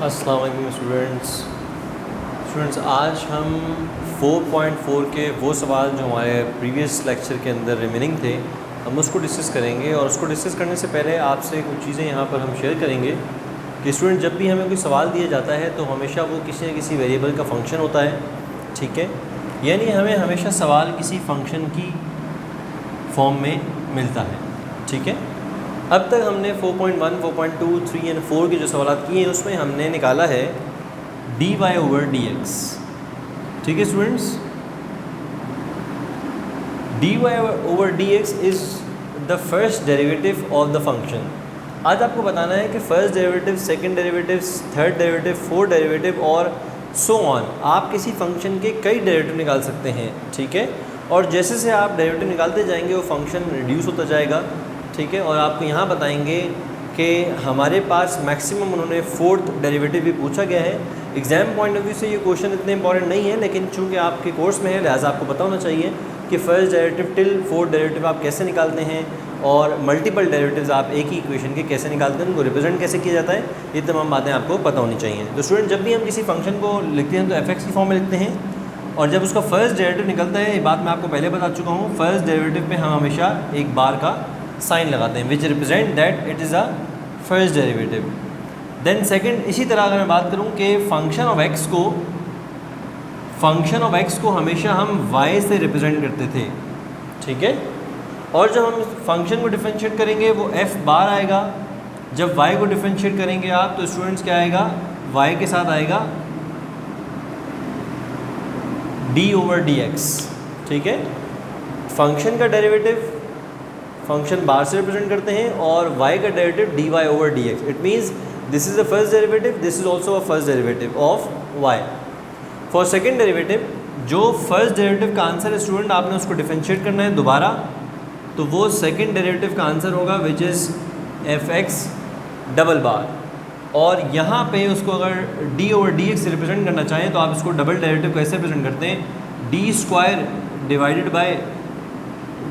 अस्सलाम वालेकुम स्टूडेंट्स, आज हम 4.4 के वो सवाल जो हमारे प्रीवियस लेक्चर के अंदर रिमेनिंग थे हम उसको डिस्कस करेंगे। और उसको डिस्कस करने से पहले आपसे कुछ चीज़ें यहाँ पर हम शेयर करेंगे कि स्टूडेंट जब भी हमें कोई सवाल दिया जाता है तो हमेशा वो किसी न किसी वेरिएबल का फंक्शन होता है, ठीक है। यानी हमें हमेशा सवाल किसी फंक्शन की फॉर्म में मिलता है, ठीक है। अब तक हमने 4.1, 4.2, 3 और 4 के जो सवाल किए हैं उसमें हमने निकाला है dy/dx, ठीक है students. dy/dx is the first derivative of the function. आज आपको बताना है कि first derivative, second derivative, third derivative, fourth derivative और सो ऑन। आप किसी फंक्शन के कई डेरिवेटिव निकाल सकते हैं, ठीक है। और जैसे से आप डेरिवेटिव निकालते जाएंगे वो फंक्शन रिड्यूस होता जाएगा, ठीक है। और आपको यहाँ बताएंगे कि हमारे पास मैक्सिमम उन्होंने फोर्थ डेरिवेटिव भी पूछा गया है। एग्ज़ाम पॉइंट ऑफ व्यू से ये क्वेश्चन इतने इंपॉर्टेंट नहीं है, लेकिन चूंकि आपके कोर्स में है लिहाजा आपको पता होना चाहिए कि first derivative till fourth derivative आप कैसे निकालते हैं और मल्टीपल डेरिवेटिव्स आप एक ही इक्वेशन के कैसे निकालते हैं, उनको रिप्रेजेंट कैसे किया जाता है, ये तमाम बातें आपको पता होनी चाहिए। तो स्टूडेंट जब भी हम किसी फंक्शन को लिखते हैं तो f(x) की फॉर्म में लिखते हैं, और जब उसका फर्स्ट डेरिवेटिव निकलता है, ये बात मैं आपको पहले बता चुका हूँ, फर्स्ट डेरिवेटिव पे हम हमेशा एक बार का साइन लगाते हैं which represent that it is a first derivative. Then second, इसी तरह अगर मैं बात करूं कि फंक्शन ऑफ एक्स को हमेशा हम y से रिप्रेजेंट करते थे, ठीक है। और जब हम फंक्शन को डिफरेंशिएट करेंगे वो f बार आएगा। जब y को डिफरेंशिएट करेंगे आप तो स्टूडेंट्स क्या आएगा, y के साथ आएगा d/dx, ठीक है। फंक्शन का डेरिवेटिव फंक्शन बार से रिप्रेजेंट करते हैं और y का derivative dy/dx। It means this is the first derivative, this is also a first derivative of y। For second derivative, जो फर्स्ट डेरिवेटिव का आंसर है स्टूडेंट आपने उसको डिफरेंशिएट करना है दोबारा, तो वो सेकेंड डेरिवेटिव का आंसर होगा विच इज़ f(x) डबल बार। और यहाँ पे उसको अगर d/dx से रिप्रेजेंट करना चाहें तो आप इसको डबल डेरिवेटिव कैसे रिप्रेजेंट करते हैं, d² डिवाइडेड बाय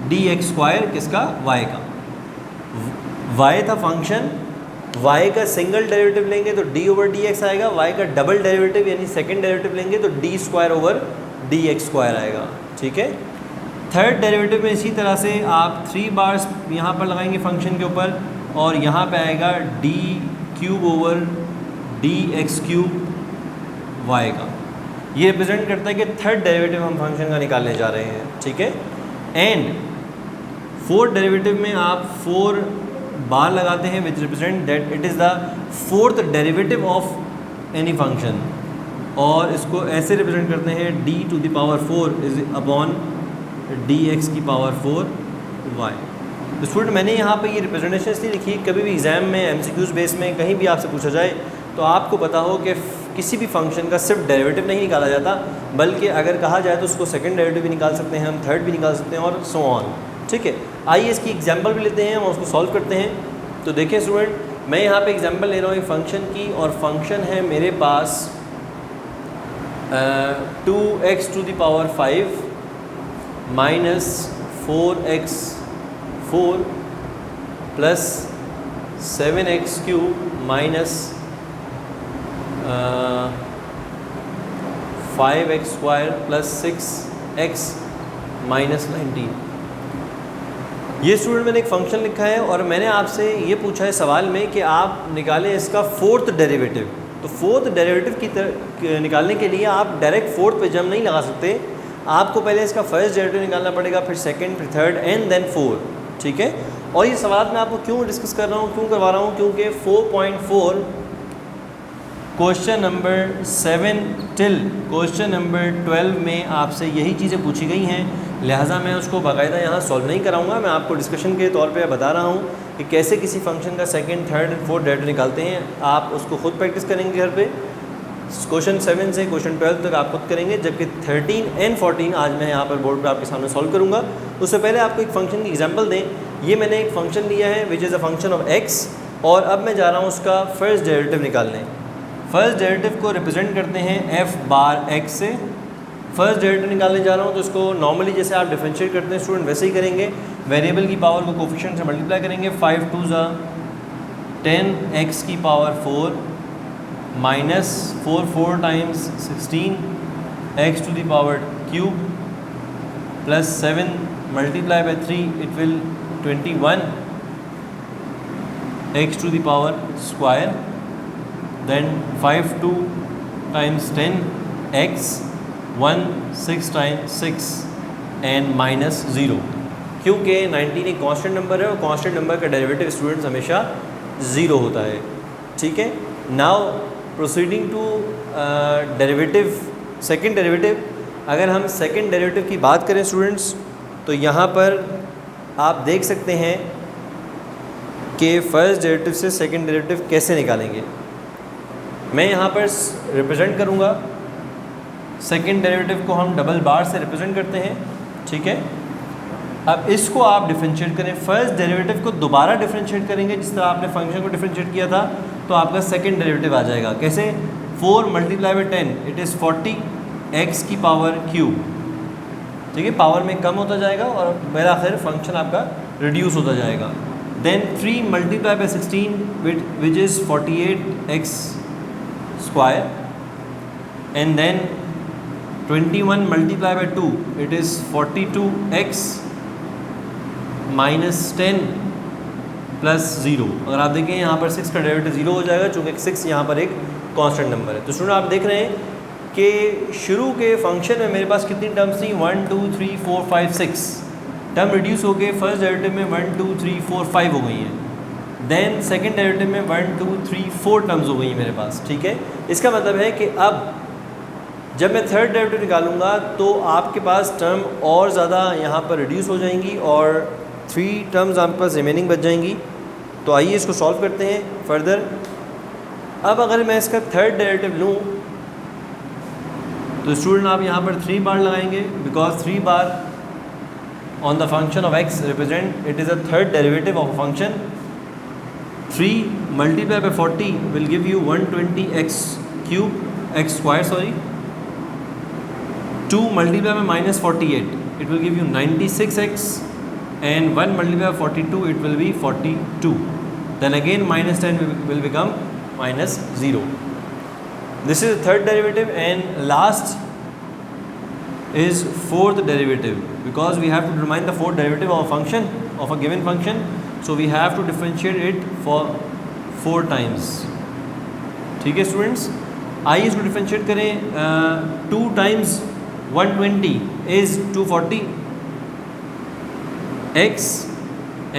dx², किसका, y का। y था फंक्शन, y का सिंगल डेरिवेटिव लेंगे तो d/dx आएगा, y का डबल डेरिवेटिव यानी सेकंड डेरिवेटिव लेंगे तो d²/dx² आएगा, ठीक है। थर्ड डेरिवेटिव में इसी तरह से आप 3 बार्स यहाँ पर लगाएंगे फंक्शन के ऊपर और यहाँ पे आएगा d³ y का। ये रिप्रेजेंट करता है कि थर्ड डेरिवेटिव हम फंक्शन का निकालने जा रहे हैं, ठीक है। एंड फोर्थ डेरिवेटिव में आप 4 बार लगाते हैं which represent that it is the fourth derivative of any function, और इसको ऐसे रिप्रेजेंट करते हैं d⁴ इज अपॉन dx⁴y। तो स्टूडेंट मैंने यहाँ पे ये रिप्रेजेंटेशन इसलिए लिखी, कभी भी एग्ज़ाम में MCQs बेस में कहीं भी आपसे पूछा जाए तो आपको पता हो कि किसी भी फंक्शन का सिर्फ डेरिवेटिव नहीं निकाला जाता, बल्कि अगर कहा जाए तो उसको सेकंड डेरिवेटिव भी निकाल सकते हैं हम, थर्ड भी निकाल सकते हैं और सो ऑन, ठीक है। आइए इसकी एग्जांपल भी लेते हैं हम, उसको सॉल्व करते हैं। तो देखिए स्टूडेंट, मैं यहाँ पे एग्जांपल ले रहा हूँ एक फ़ंक्शन की, और फंक्शन है मेरे पास 2x⁵ minus 4x4 plus 7x³ minus 5x² plus 6x minus 19। ये स्टूडेंट मैंने एक फ़ंक्शन लिखा है और मैंने आपसे ये पूछा है सवाल में कि आप निकालें इसका फोर्थ डेरिवेटिव। तो फोर्थ डेरिवेटिव निकालने के लिए आप डायरेक्ट फोर्थ पे जंप नहीं लगा सकते, आपको पहले इसका फर्स्ट डेरिवेटिव निकालना पड़ेगा, फिर सेकंड, फिर थर्ड एंड देन फोर्थ, ठीक है। और ये सवाल मैं आपको क्यों डिस्कस कर रहा हूँ, क्यों करवा रहा हूँ, क्योंकि 4.4 question number 7 till question number 12 में आपसे यही चीज़ें पूछी गई हैं, लिहाजा मैं उसको बाकायदा यहाँ सॉल्व नहीं कराऊंगा। मैं आपको डिस्कशन के तौर पे बता रहा हूँ कि कैसे किसी फंक्शन का second, third and fourth derivative निकालते हैं। आप उसको खुद प्रैक्टिस करेंगे घर पे, क्वेश्चन 7 से क्वेश्चन 12 तक आप खुद करेंगे, जबकि 13 एंड 14 आज मैं यहाँ पर बोर्ड पर आपके सामने सॉल्व करूँगा। उससे पहले आपको एक फ़ंक्शन की एग्जाम्पल दें। ये मैंने एक फ़ंक्शन लिया है which is a function of x, और अब मैं जा रहा हूँ उसका फर्स्ट डेरिवेटिव निकालने। फर्स्ट डेरिवेटिव को रिप्रेजेंट करते हैं f(x) से। फर्स्ट डेरिवेटिव निकालने जा रहा हूँ तो इसको नॉर्मली जैसे आप डिफरेंशिएट करते हैं स्टूडेंट वैसे ही करेंगे। वेरिएबल की पावर को कोफिशिएंट से मल्टीप्लाई करेंगे। 5 2 10x की power 4 minus 4 times 16 x to the power cube plus 7 multiply by 3 it will 21 x to the power square, then 5 2 times 10 x 1 6 times 6 and minus 0, क्योंकि 19 एक कांस्टेंट नंबर है और constant number का derivative students हमेशा 0 होता है। ठीक है, now proceeding to derivative, second derivative. अगर हम सेकंड डेरिवेटिव की बात करें स्टूडेंट्स, तो यहाँ पर आप देख सकते हैं कि फर्स्ट डेरिवेटिव से सेकंड डेरिवेटिव कैसे निकालेंगे। मैं यहाँ पर रिप्रेजेंट करूँगा, सेकंड डेरिवेटिव को हम डबल बार से रिप्रेजेंट करते हैं। ठीक है, अब इसको आप डिफरेंशिएट करें, फर्स्ट डेरिवेटिव को दोबारा डिफरेंशिएट करेंगे जिस तरह आपने फंक्शन को डिफरेंशिएट किया था, तो आपका सेकंड डेरिवेटिव आ जाएगा। कैसे? 4 multiply by 10 it is 40 x की पावर क्यूब। ठीक है, पावर में कम होता जाएगा और मेरा आखिर फंक्शन आपका रिड्यूस होता जाएगा। Then 3 multiply by 16 which is 48 x square, and then 21 multiply by 2 it is 42 x minus 10 plus 0। अगर आप देखें यहाँ पर 6 का डेरिवेटिव 0 हो जाएगा, चूँकि 6 यहाँ पर एक कांस्टेंट नंबर है। तो स्टूडेंट आप देख रहे हैं कि शुरू के फंक्शन में मेरे पास कितनी टर्म्स थी, 1 2 3 4 5 6 टर्म रिड्यूस हो गए। फर्स्ट डेरिवेटिव में 1 2 3 4 5 हो गई हैं, देन सेकंड डेरिवेटिव में 1 2 3 4 टर्म्स हो गई हैं मेरे पास। ठीक है, इसका मतलब है कि अब जब मैं थर्ड डेरिवेटिव निकालूंगा तो आपके पास टर्म और ज़्यादा यहाँ पर रिड्यूस हो जाएंगी और 3 टर्म्स आपके पास रिमेनिंग बच जाएंगी। तो आइए इसको सॉल्व करते हैं फर्दर। अब अगर मैं इसका थर्ड डेरिवेटिव लूँ तो स्टूडेंट आप यहाँ पर 3 बार लगाएंगे, because 3 bar on the function of x represent it is a third derivative of a function. 3 multiply by 40 will give you 120 x cube x square sorry. 2 multiplied by minus 48 it will give you 96x, and 1 multiplied by 42 it will be 42. Then again minus 10 will become minus 0. This is the third derivative, and last is fourth derivative, because we have to determine the fourth derivative of a function, of a given function, so we have to differentiate it for 4 times. ठीक है students, आइए इसको differentiate करें। 2 times 120 is 240 x,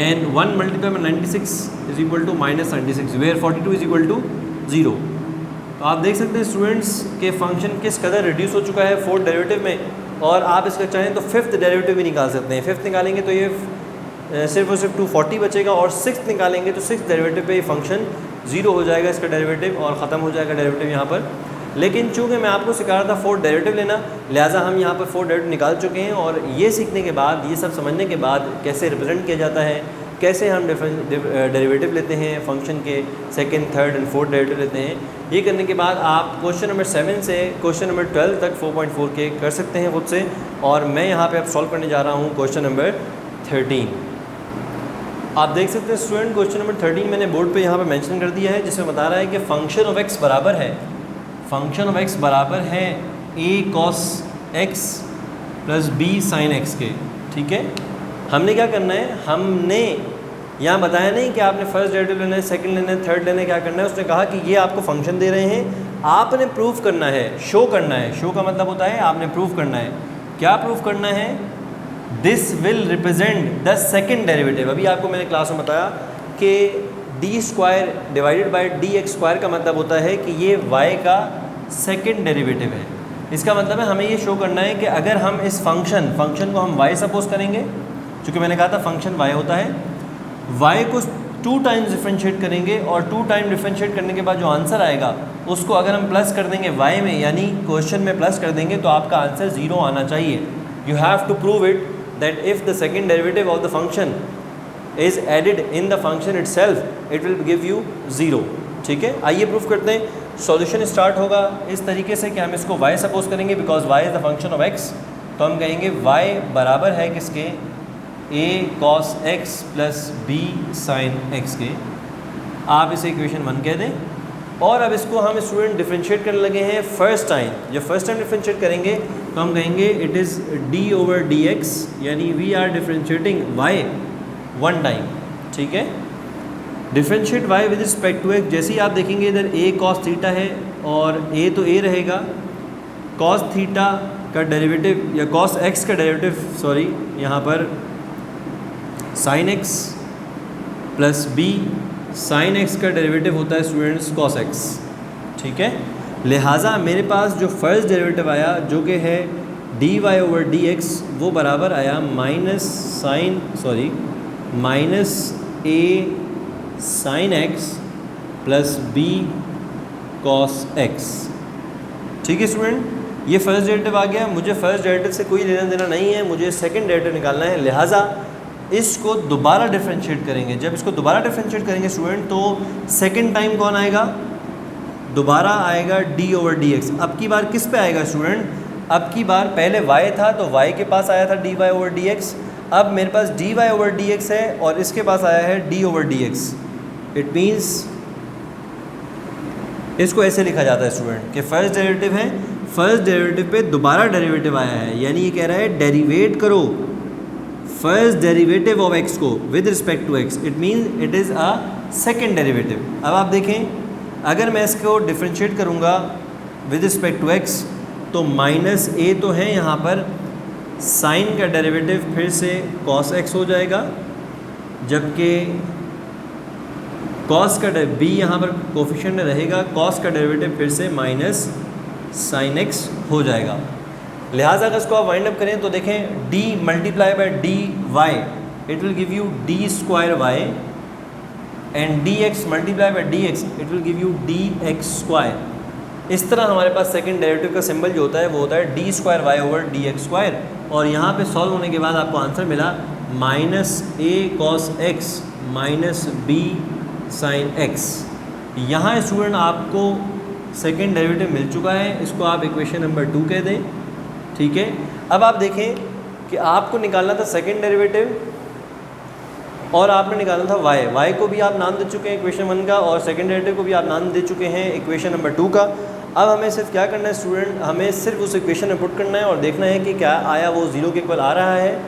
and 1 multiplied by 96 is equal to minus 96, where 42 is equal to 0. तो आप देख सकते हैं स्टूडेंट्स के फंक्शन किस कदर रिड्यूस हो चुका है फोर्थ डेरिवेटिव में, और आप इसका चाहें तो फिफ्थ डेरिवेटिव भी निकाल सकते हैं। फिफ्थ निकालेंगे तो ये सिर्फ और सिर्फ 240 बचेगा, और सिक्स्थ निकालेंगे तो सिक्स डेरिवेटिव पे ये फंक्शन 0 हो जाएगा इसका डेरिवेटिव, और ख़त्म हो जाएगा डेरिवेटिव यहाँ पर। लेकिन चूँकि मैं आपको सिखा रहा था फोर्थ डेरिवेटिव लेना, लिहाजा हम यहाँ पर फोर्थ डेरिवेटिव निकाल चुके हैं, और ये सीखने के बाद, ये सब समझने के बाद कैसे रिप्रेजेंट किया जाता है, कैसे हम डेरिवेटिव लेते हैं फंक्शन के, second, third and fourth derivative लेते हैं, ये करने के बाद आप क्वेश्चन नंबर 7 से क्वेश्चन नंबर 12 तक 4.4 के कर सकते हैं खुद से। और मैं यहाँ पे अब सॉल्व करने जा रहा हूँ क्वेश्चन नंबर 13। आप देख सकते हैं स्टूडेंट, क्वेश्चन नंबर 13 मैंने बोर्ड पे यहाँ पे मेंशन कर दिया है, जिसमें बता रहा है कि फंक्शन ऑफ एक्स बराबर है, फंक्शन ऑफ एक्स बराबर है a cos x plus b sin x के। ठीक है, हमने क्या करना है, हमने यहाँ बताया नहीं कि आपने फर्स्ट डेरिवेटिव लेना है, सेकंड लेना है, थर्ड लेना है, क्या करना है। उसने कहा कि ये आपको फंक्शन दे रहे हैं, आपने प्रूफ करना है, शो करना है। शो का मतलब होता है आपने प्रूफ करना है। क्या प्रूफ करना है? This will represent the second derivative. अभी आपको मैंने क्लास में बताया कि D square divided by D x square का मतलब होता है कि ये y का सेकंड डेरिवेटिव है। इसका मतलब है हमें ये शो करना है कि अगर हम इस फंक्शन को हम y सपोज करेंगे, चूँकि मैंने कहा था फंक्शन y होता है, y को 2 टाइम्स डिफरेंशिएट करेंगे, और 2 टाइम डिफरेंशिएट करने के बाद जो आंसर आएगा उसको अगर हम प्लस कर देंगे y में, यानी क्वेश्चन में प्लस कर देंगे, तो आपका आंसर 0 आना चाहिए। You have to prove it that if the second derivative of the function is added in the function itself it will give you 0। ठीक है, आइए प्रूफ करते हैं। सॉल्यूशन स्टार्ट होगा इस तरीके से कि हम इसको y सपोज करेंगे, because y is the function of x। तो हम कहेंगे y बराबर है किसके, a cos x plus b sin x के। आप इसे इक्वेशन 1 कह दें। और अब इसको हम स्टूडेंट डिफरेंशिएट करने लगे हैं फर्स्ट टाइम। जब फर्स्ट टाइम डिफरेंशिएट करेंगे तो हम कहेंगे it is d over D x, यानी we are differentiating y one time. ठीक है, differentiate y with respect to x. जैसे ही आप देखेंगे इधर ए कॉस थीटा है और ए तो ए रहेगा, कॉस थीटा का डेरिवेटिव या कॉस एक्स का डेरिवेटिव सॉरी यहाँ पर sine x plus B, sine x का डेरिवेटिव होता है स्टूडेंट्स कॉस एक्स। ठीक है, लिहाजा मेरे पास जो फर्स्ट डेरिवेटिव आया जो कि है d y over D x, वो बराबर आया minus a sine x plus b cos x. ठीक है स्टूडेंट, ये फर्स्ट डेरिवेटिव आ गया। मुझे फर्स्ट डेरिवेटिव से कोई लेना देना नहीं है, मुझे सेकंड डेरिवेटिव निकालना है। लिहाजा इसको दोबारा डिफरेंशिएट करेंगे। जब इसको दोबारा डिफरेंशिएट करेंगे स्टूडेंट तो सेकंड टाइम कौन आएगा, दोबारा आएगा डी ओवर डी एक्स। अब की बार किस पे आएगा स्टूडेंट, अब की बार पहले y था तो y के पास आया था d y over D x, अब मेरे पास d y over D x है और इसके पास आया है d over D x. It means इसको ऐसे लिखा जाता है स्टूडेंट कि फर्स्ट डेरिवेटिव है, फर्स्ट डेरिवेटिव पे दोबारा डेरिवेटिव आया है, यानी ये कह रहा है डेरिवेट करो फर्स्ट डेरिवेटिव ऑफ एक्स को with respect to x. It mean it is a second derivative. अब आप देखें, अगर मैं इसको डिफरेंशिएट करूँगा विद रिस्पेक्ट टू एक्स तो माइनस ए तो है यहाँ पर, साइन का डेरिवेटिव फिर से कॉस एक्स हो जाएगा, जबकि कॉस का बी यहाँ पर कोफिशिएंट में रहेगा, कॉस का डेरिवेटिव फिर से माइनस साइन एक्स हो जाएगा। लिहाजा अगर इसको आप वाइंड अप करें तो देखें d multiply by D Y it will give you D square Y and D X multiply by D x it will give you D x square. इस तरह हमारे पास सेकंड डेरिवेटिव का सिंबल जो होता है वो होता है D square Y over D x square. और यहाँ पे सॉल्व होने के बाद आपको आंसर मिला minus a cos x minus b sine x. यहाँ स्टूडेंट आपको सेकंड डेरिवेटिव मिल चुका है, इसको आप इक्वेशन नंबर 2 कह दें। ठीक है, अब आप देखें कि आपको निकालना था सेकंड डेरिवेटिव और आपने निकालना था y को भी आप नाम दे चुके हैं इक्वेशन 1 का और सेकंड डेरिवेटिव को भी आप नाम दे चुके हैं इक्वेशन नंबर 2 का। अब हमें सिर्फ क्या करना है स्टूडेंट, हमें सिर्फ उस इक्वेशन में पुट करना है और देखना है कि क्या आया वो 0 के इक्वल आ रहा है।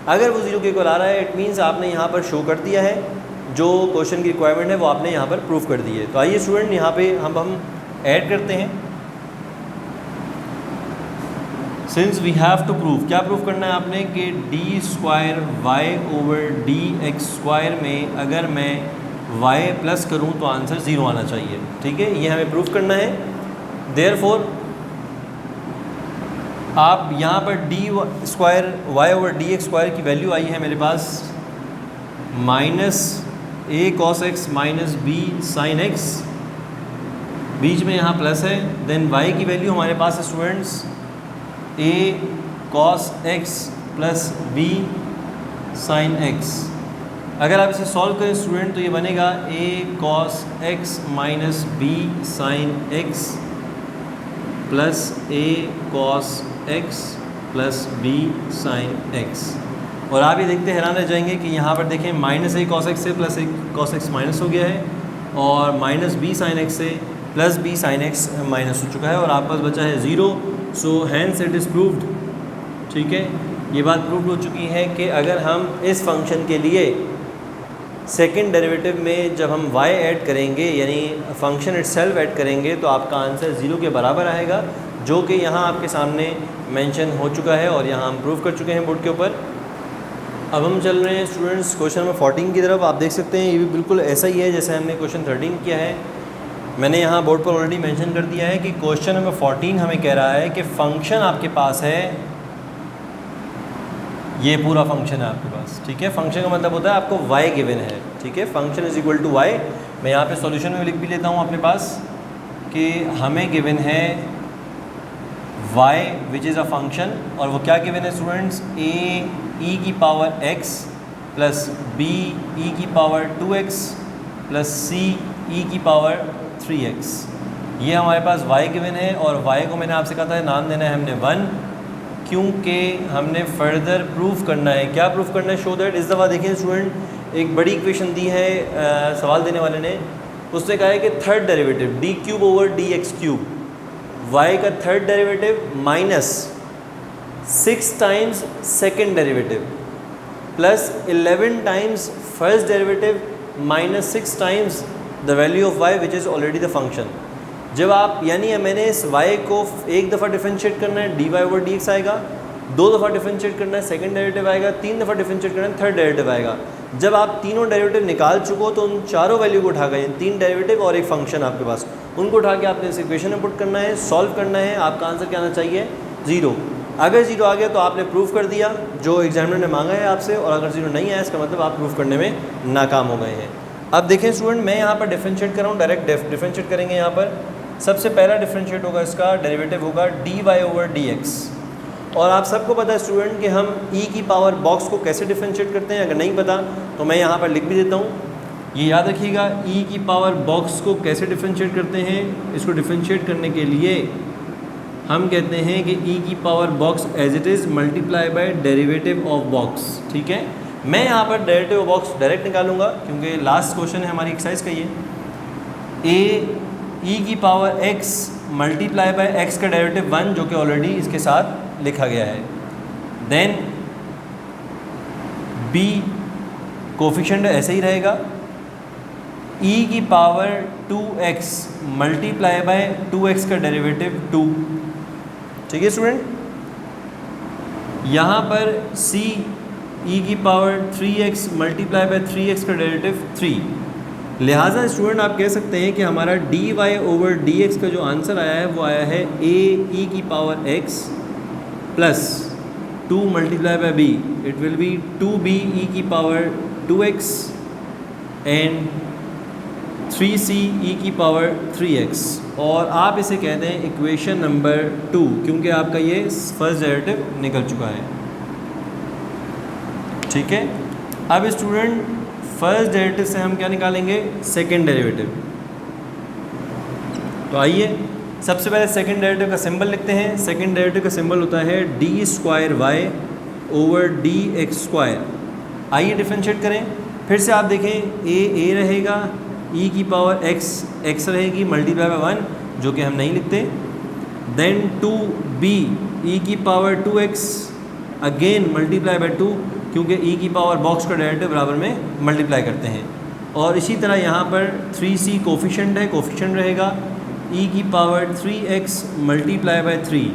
अगर वो 0 के इक्वल आ रहा है इट मीन्स आपने यहाँ पर शो कर दिया है, जो क्वेश्चन की रिक्वायरमेंट है वो आपने यहाँ पर प्रूफ कर दी है। तो आइए स्टूडेंट यहाँ पे हम ऐड करते हैं। Since we have to prove, क्या प्रूफ करना है आपने कि D square Y over D x square में अगर मैं y प्लस करूँ तो आंसर 0 आना चाहिए। ठीक है, ये हमें प्रूफ करना है। देयरफॉर आप यहाँ पर d square Y over D x square की वैल्यू आई है मेरे पास minus a cos x minus b sine x, बीच में यहाँ प्लस है। देन y की वैल्यू हमारे पास है students a cos x plus b sin x। अगर आप इसे सॉल्व करें स्टूडेंट तो ये बनेगा a cos x minus b sin x plus a cos x plus b sin x। और आप ये देखते हैरान रह जाएंगे कि यहाँ पर देखें माइनस a cos x से plus a cos x minus हो गया है और माइनस b sin x से plus b sin x minus हो चुका है और आप पास बचा है 0। So hence it is proved. ठीक है, ये बात प्रूव हो चुकी है कि अगर हम इस फंक्शन के लिए सेकंड डेरिवेटिव में जब हम y ऐड करेंगे यानी फंक्शन इटसेल्फ ऐड करेंगे तो आपका आंसर 0 के बराबर आएगा, जो कि यहाँ आपके सामने मेंशन हो चुका है और यहाँ हम प्रूव कर चुके हैं बोर्ड के ऊपर। अब हम चल रहे हैं स्टूडेंट्स क्वेश्चन नंबर 14 की तरफ। आप देख सकते हैं ये भी बिल्कुल ऐसा ही है जैसे हमने क्वेश्चन 13 किया है। मैंने यहाँ बोर्ड पर ऑलरेडी मेंशन कर दिया है कि क्वेश्चन नंबर 14 हमें कह रहा है कि फ़ंक्शन आपके पास है, ये पूरा फंक्शन है आपके पास। ठीक है, फंक्शन का मतलब होता है आपको y गिवन है। ठीक है, function is equal to y। मैं यहाँ पे सॉल्यूशन में लिख भी लेता हूँ अपने पास कि हमें गिवन है y which is a function, और वो क्या गिवन है स्टूडेंट्स, a e की पावर x प्लस b e की power 2x plus c e की पावर 3x। ये हमारे पास y गिवन है और y को मैंने आपसे कहा था नाम देना है हमने 1, क्योंकि हमने फर्दर प्रूफ करना है। क्या प्रूफ करना है, शो दैट। इस दफ़ा देखिए स्टूडेंट एक बड़ी इक्वेशन दी है सवाल देने वाले ने उसने कहा है कि third derivative d cube over D x cube, y का third derivative minus 6 times second derivative plus 11 times first derivative minus 6 times the value of y which is already the function. जब आप यानी मैंने इस y को एक दफ़ा differentiate करना है dy ओवर dx आएगा, 2 दफ़ा डिफरेंशिएट करना है सेकंड डेरिवेटिव आएगा, 3 दफ़ा डिफरेंशिएट करना है थर्ड डेरिवेटिव आएगा। जब आप तीनों डेरिवेटिव निकाल चुको तो उन चारों वैल्यू को उठा गए, 3 डेरिवेटिव और एक फंक्शन आपके पास, उनको उठा के आपने इस इक्वेशन में पुट करना है, सॉल्व करना है। आपका आंसर क्या आना चाहिए? 0। अगर 0 आ गया तो आपने प्रूफ कर दिया जो एग्जामिनर ने मांगा है आपसे, और अगर 0 नहीं आया इसका मतलब आप प्रूफ करने में नाकाम हो गए हैं। अब देखें स्टूडेंट, मैं यहाँ पर डिफरेंशिएट कर रहा हूँ, डायरेक्ट डिफरेंशिएट करेंगे। यहाँ पर सबसे पहला डिफरेंशिएट होगा, इसका डेरिवेटिव होगा dy ओवर dx। और आप सबको पता है स्टूडेंट कि हम e की पावर बॉक्स को कैसे डिफरेंशिएट करते हैं। अगर नहीं पता तो मैं यहाँ पर लिख भी देता हूँ, ये याद रखिएगा e की पावर बॉक्स को कैसे डिफरेंशिएट करते हैं। इसको डिफरेंशिएट करने के लिए हम कहते हैं कि e की power box as it is multiply by derivative of box. ठीक है, मैं यहाँ पर डेरिवेटिव ऑफ बॉक्स डायरेक्ट निकालूंगा क्योंकि लास्ट क्वेश्चन है हमारी एक्सरसाइज का ये। e की पावर x मल्टीप्लाई बाय x का डेरिवेटिव 1 जो कि ऑलरेडी इसके साथ लिखा गया है। देन b कोफिशिएंट ऐसे ही रहेगा, e की power 2x multiply by 2x का डेरिवेटिव 2। ठीक है स्टूडेंट, यहाँ पर c e की power 3x multiply by 3x का डेरिवेटिव 3। लिहाजा स्टूडेंट आप कह सकते हैं कि हमारा dy ओवर dx का जो आंसर आया है वो आया है a e की पावर x plus 2 multiply by b, it will be 2b e की power 2x and 3c e की पावर 3x। और आप इसे कहते हैं इक्वेशन नंबर 2 क्योंकि आपका ये फर्स्ट डेरिवेटिव निकल चुका है। ठीक है, अब स्टूडेंट फर्स्ट डेरिवेटिव से हम क्या निकालेंगे? Second derivative. तो आइए सबसे पहले सेकंड डेरिवेटिव का सिंबल लिखते हैं। सेकंड डेरिवेटिव का सिंबल होता है D square Y over D x square. आइए डिफरेंशिएट करें। फिर से आप देखें ए रहेगा, e की पावर x रहेगी मल्टीप्लाई बाय 1 जो कि हम नहीं लिखते। देन 2b e की power 2x again multiply by 2 क्योंकि e की पावर बॉक्स का डेरिवेटिव बराबर में मल्टीप्लाई करते हैं। और इसी तरह यहाँ पर 3c कोफिशिएंट है, कोफिशिएंट रहेगा e की पावर 3x मल्टीप्लाई बाय 3।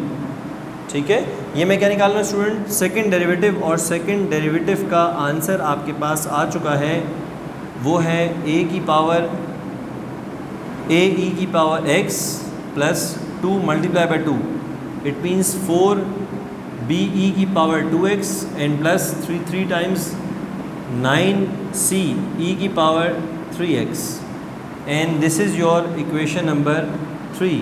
ठीक है, ये मैं क्या निकाल रहा हूँ स्टूडेंट? Second derivative. और सेकंड डेरिवेटिव का आंसर आपके पास आ चुका है, वो है a की पावर a e की पावर x plus 2 multiply by 2, it means 4 b e की power 2x and plus 3 times 9c e की power 3x and this is your equation number 3।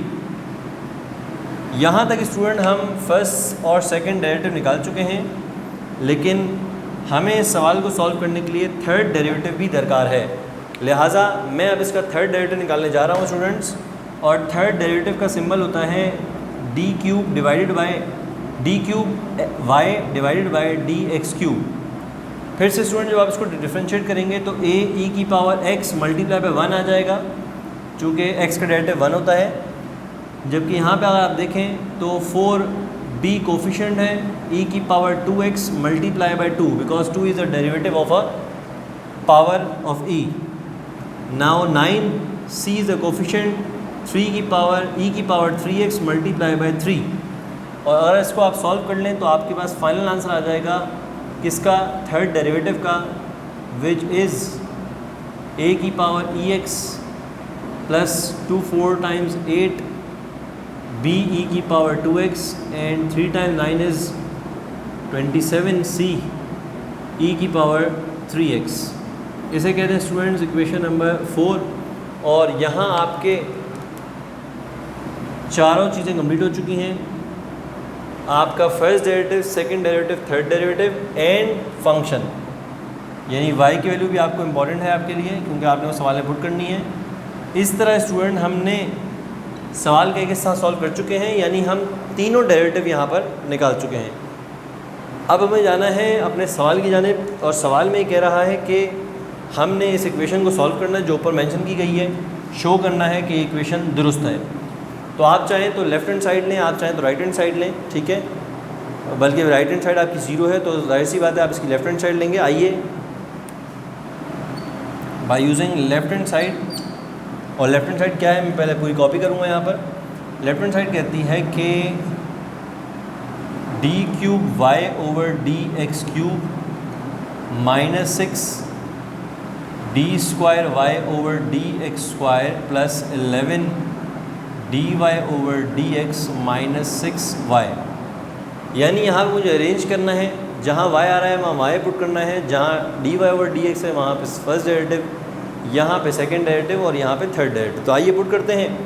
यहाँ तक स्टूडेंट हम फर्स्ट और सेकंड डेरिवेटिव निकाल चुके हैं, लेकिन हमें इस सवाल को सॉल्व करने के लिए थर्ड डेरिवेटिव भी दरकार है। लिहाजा मैं अब इसका थर्ड डेरिवेटिव निकालने जा रहा हूँ स्टूडेंट्स। और थर्ड डेरिवेटिव का सिंबल होता है D cube divided by D cube Y divided by D x cube. फिर से स्टूडेंट जब आप इसको डिफरेंशिएट करेंगे तो a e की पावर x मल्टीप्लाई बाय 1 आ जाएगा, चूँकि x का डेरिवेटिव 1 होता है। जबकि यहाँ पे अगर आप देखें तो 4b कोफिशिएंट है, e की power 2x multiply by 2 because 2 is the derivative of a power of e। Now 9c is the coefficient, 3 की पावर e की पावर 3x मल्टीप्लाई बाय 3। और अगर इसको आप सॉल्व कर लें तो आपके पास फाइनल आंसर आ जाएगा किसका? थर्ड डेरिवेटिव का, विच इज़ a की power ex plus 4 times 8 b e की power 2x and 3 times 9 is 27c e की पावर 3x। इसे कहते हैं स्टूडेंट्स इक्वेशन नंबर 4। और यहाँ आपके चारों चीज़ें कंप्लीट हो चुकी हैं। आपका first derivative, second derivative, third derivative and function, यानी y की वैल्यू भी आपको इम्पॉर्टेंट है आपके लिए क्योंकि आपने वो सवाल पुट करनी है। इस तरह स्टूडेंट हमने सवाल का एक हिस्सा सॉल्व कर चुके हैं, यानी हम तीनों डेरिवेटिव यहाँ पर निकाल चुके हैं। अब हमें जाना है अपने सवाल की जानिब। और सवाल में ये कह रहा है कि हमने इस इक्वेशन को सॉल्व करना है जो ऊपर मेंशन की गई है। शो करना है कि इक्वेशन दुरुस्त है। तो आप चाहें तो लेफ़्ट हैंड साइड लें, आप चाहें तो राइट हैंड साइड लें, ठीक है। बल्कि राइट हैंड साइड आपकी 0 है तो जाहिर सी बात है आप इसकी लेफ़्ट हैंड साइड लेंगे। आइए by using left hand side, और लेफ़्ट हैंड साइड क्या है मैं पहले पूरी कॉपी करूँगा यहाँ पर। लेफ़्ट हैंड साइड कहती है कि d³ y/dx³ -6 d²y/dx² + 11 dy/dx -6y। यानी यहाँ पर मुझे अरेंज करना है, जहाँ y आ रहा है वहाँ y पुट करना है, जहाँ dy/dx है वहाँ पे फर्स्ट डेरिवेटिव, यहाँ पे सेकंड डेरिवेटिव और यहाँ पे थर्ड डेरिवेटिव। तो आइए पुट करते हैं।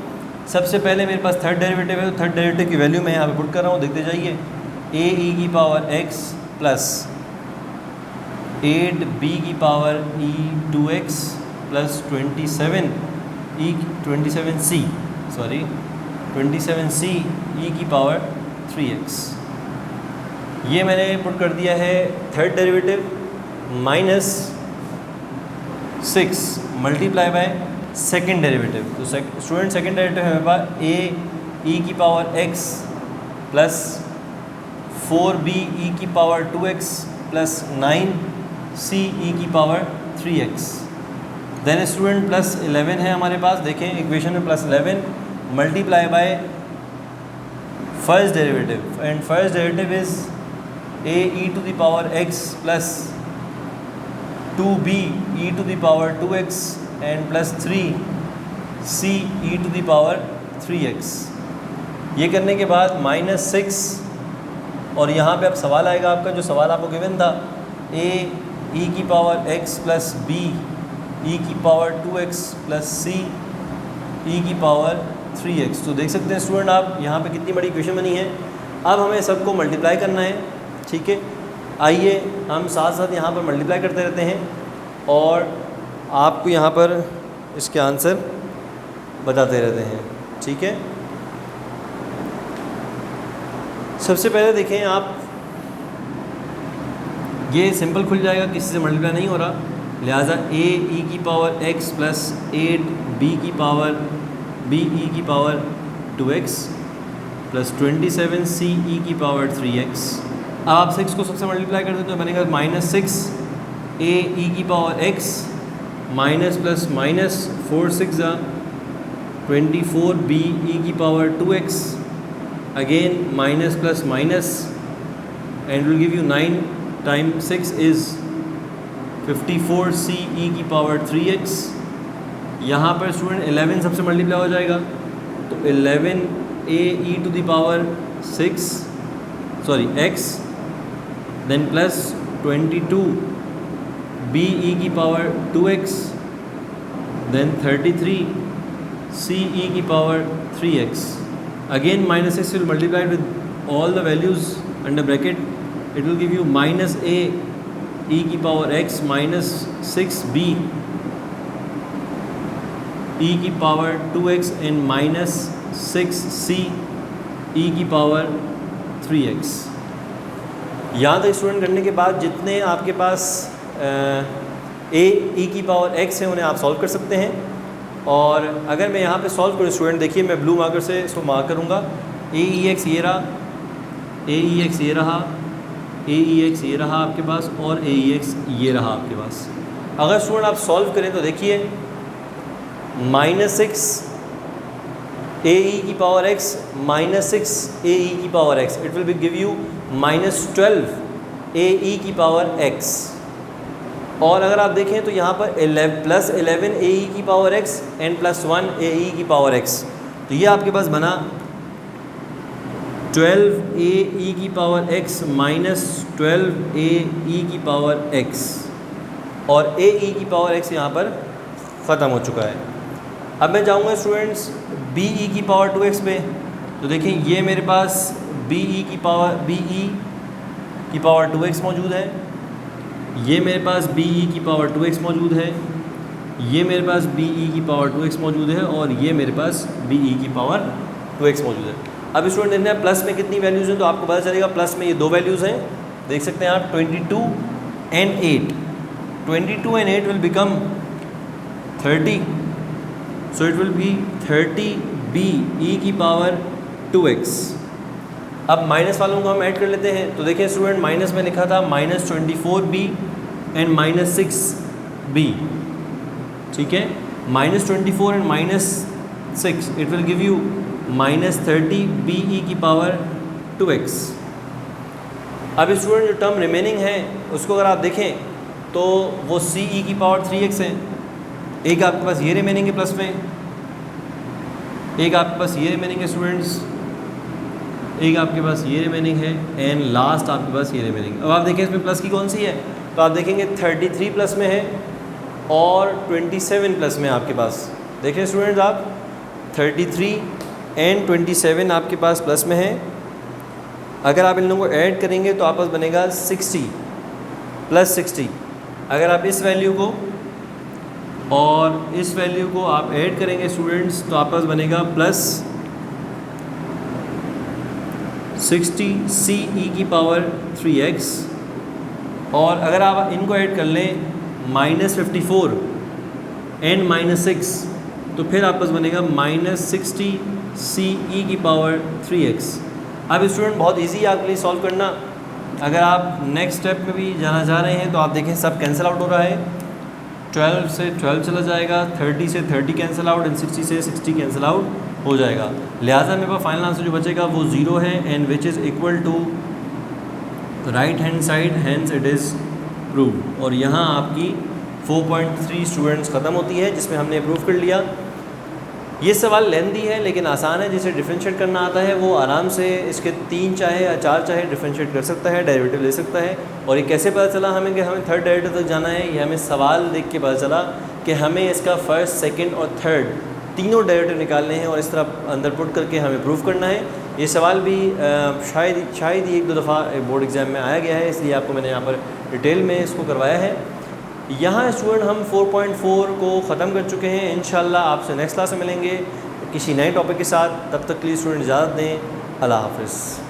सबसे पहले मेरे पास थर्ड डेरिवेटिव है, तो थर्ड डेरिवेटिव की वैल्यू मैं यहाँ पे पुट कर रहा हूँ, देखते जाइए। ae⁴x + 8be⁴e⁴2x + 27ce⁴3x। ये मैंने पुट कर दिया है third derivative -6 multiply by second derivative. तो स्टूडेंट सेकेंड डेरिवेटिव है मेरे पास ae⁴x + 4be⁴2x + 9ce⁴3x। Then student +11 है हमारे पास, देखें इक्वेशन में +11 multiply by first derivative, and first derivative is ae⁴x + 2be⁴2x and +3ce⁴3x। ये करने के बाद -6, और यहाँ पे अब सवाल आएगा आपका, जो सवाल आपको गिवन था ae⁴x + be⁴2x + ce⁴3x। तो देख सकते हैं स्टूडेंट आप यहाँ पे कितनी बड़ी इक्वेशन बनी है। अब हमें सबको मल्टीप्लाई करना है, ठीक है। आइए हम साथ साथ यहाँ पर मल्टीप्लाई करते रहते हैं और आपको यहाँ पर इसके आंसर बताते रहते हैं, ठीक है। सबसे पहले देखें आप, ये सिंपल खुल जाएगा, किसी से मल्टीप्लाई नहीं हो रहा, लिहाजा ae⁴x + 8be⁴2x + 27ce⁴3x। अब आप 6 को सबसे मल्टीप्लाई करते तो बनेगा -6 ae⁴x -+- 4 6 24be⁴2x, again minus and will give you 9 times 6 is 54ce⁴3x। यहाँ पर स्टूडेंट 11 सबसे मल्टीप्लाई हो जाएगा, तो 11 x then plus 22 be⁴2x then 33 ce⁴3x। Again -6 will multiply with all the values under bracket, it will give you -a⁴x -6be⁴2x and -6ce⁴3x। यहाँ तक student करने के बाद जितने आपके पास ae⁴x है उन्हें आप सॉल्व कर सकते हैं। और अगर मैं यहाँ पे सॉल्व करूँ स्टूडेंट, देखिए मैं ब्लू मार्कर से इसको मार्क करूँगा, aex ये रहा, aex ये रहा, aex ये रहा आपके पास, और aex ये रहा आपके पास। अगर स्टूडेंट आप सॉल्व करें तो देखिए -6 ae⁴x -6 ae⁴x, it will give you -12 ae⁴x। और अगर आप देखें तो यहाँ पर +11 ae⁴x एंड +1 ae⁴x, तो ये आपके पास बना 12 ae⁴x -12 ae⁴x, और ae⁴x यहाँ पर ख़त्म हो चुका है। अब मैं जाऊँगा स्टूडेंट्स be⁴2x पे, तो देखें ये मेरे पास be⁴2x मौजूद है, ये मेरे पास be⁴2x मौजूद है, ये मेरे पास be⁴2x मौजूद है, और ये मेरे पास be⁴2x मौजूद है। अब स्टूडेंट देखना है प्लस में कितनी वैल्यूज़ हैं, तो आपको पता चलेगा प्लस में ये 2 वैल्यूज़ हैं, देख सकते हैं आप 22 and 8। 22 and 8 will become 30 so it will be 30b e की पावर 2x। अब माइनस वालों को हम ऐड कर लेते हैं। तो देखिए स्टूडेंट, माइनस में लिखा था -24b एंड -6b, ठीक है। -24 and -6 it will give you -30b e की पावर 2x। अब स्टूडेंट जो टर्म रिमेनिंग है उसको अगर आप देखें तो वो c e की पावर 3x है। एक आपके पास ये रिमेनिंग है प्लस में, एक आपके पास ये रिमेनिंग है स्टूडेंट्स, एक आपके पास ये रिमेनिंग है एंड लास्ट आपके पास ये रिमेनिंग। अब आप देखें इसमें प्लस की कौन सी है, तो आप देखेंगे 33 प्लस में है और 27 प्लस में आपके पास। देखें स्टूडेंट्स आप 33 एंड 27 आपके पास प्लस में है। अगर आप इन लोगों को ऐड करेंगे तो आपस बनेगा 60 प्लस 60। अगर आप इस वैल्यू को और इस वैल्यू को आप ऐड करेंगे स्टूडेंट्स तो आपस बनेगा प्लस 60 c e की पावर 3x। और अगर आप इनको ऐड कर लें -54 एंड -6 तो फिर आपस बनेगा -60 c e की पावर 3x। अब स्टूडेंट बहुत इजी है आपके लिए सॉल्व करना। अगर आप नेक्स्ट स्टेप में भी जाना चाह रहे हैं तो आप देखें सब कैंसिल आउट हो रहा है। 12 से 12 चला जाएगा, 30 से 30 कैंसिल आउट एंड 60 से 60 कैंसिल आउट हो जाएगा। लिहाजा मेरे पास फाइनल आंसर जो बचेगा वो 0 है and which is equal to right hand side, hence it is prove. और यहाँ आपकी 4.3 स्टूडेंट्स ख़त्म होती है जिसमें हमने प्रूव कर लिया। ये सवाल लेंदी है लेकिन आसान है। जिसे डिफरेंशिएट करना आता है वो आराम से इसके 3 चाहे या 4 चाहे डिफरेंशिएट कर सकता है, डेरिवेटिव ले सकता है। और ये कैसे पता चला हमें कि हमें थर्ड डेरिवेटिव तक जाना है, ये हमें सवाल देख के पता चला कि हमें इसका फर्स्ट, सेकंड और थर्ड तीनों डेरिवेटिव निकालने हैं और इस तरह अंदर पुट करके हमें प्रूव करना है। ये सवाल भी शायद ही 1-2 दफ़ा बोर्ड एग्ज़ाम में आया गया है, इसलिए आपको मैंने यहाँ पर डिटेल में इसको करवाया है। यहाँ स्टूडेंट हम 4.4 को ख़त्म कर चुके हैं। इंशाल्लाह आपसे नेक्स्ट क्लास में मिलेंगे किसी नए टॉपिक के साथ। तब तक के लिए स्टूडेंट इजाज़त दें। अल्लाह हाफ़िज़।